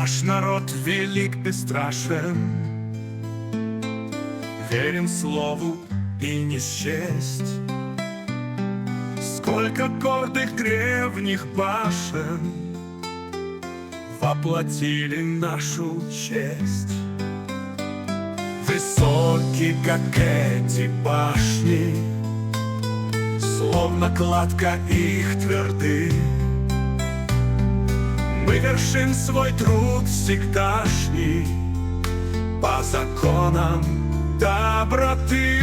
Наш народ велик и страшен, верен слову и не счесть. Сколько гордых древних башен воплотили нашу честь. Высоки, как эти башни, словно кладка их тверды. Мы вершим свой труд всегдашний по законам доброты.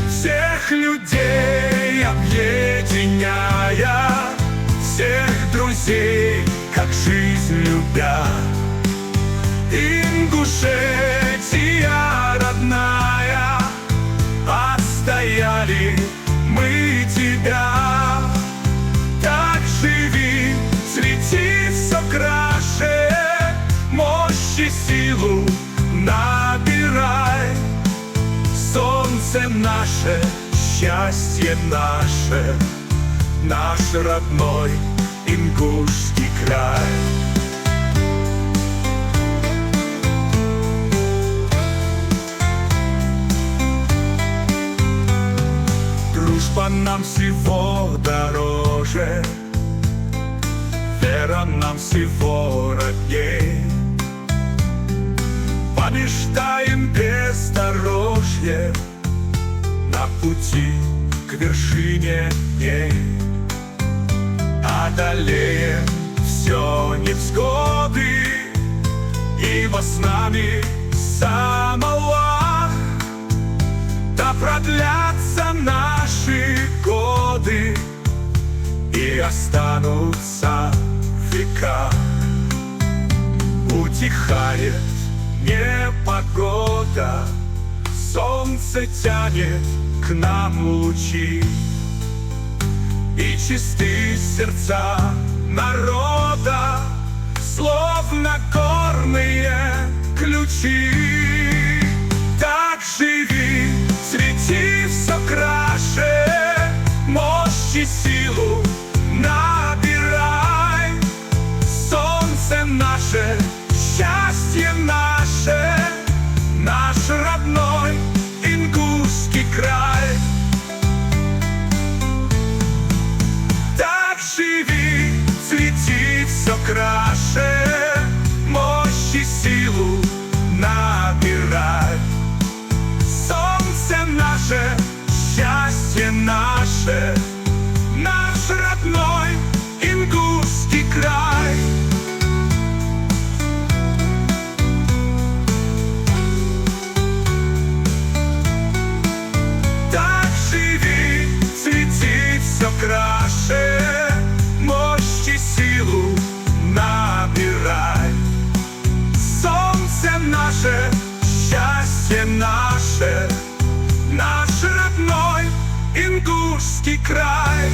Всех людей объединяя, всех друзей, как жизнь любя. Ингушетия родная, отстояли мы тебя. Так живи, цвети все краше, мощь и силу набирай. Солнце наше, счастье наше, наш родной ингушский край. Дружба нам всего дороже, вера нам всего родней. Побеждаем бездорожье на пути к вершине дней. Одолеем все невзгоды, ибо с нами сам Аллах. Да продлятся наши годы и останутся в веках. Утихает непогода, солнце тянет к нам лучи, и чисты сердца народа, словно горные ключи. Так живи, цвети все краше, мощь и силу набирай. Солнце наше, счастье наше, наш родной ингушский край. Так живи, цвети все краше, мощь и силу набирай. Солнце наше, счастье наше, наш родной ингушский край. Так живи, цвети все краше, мощь и силу набирай. Солнце наше, счастье наше, наш родной ингушский край.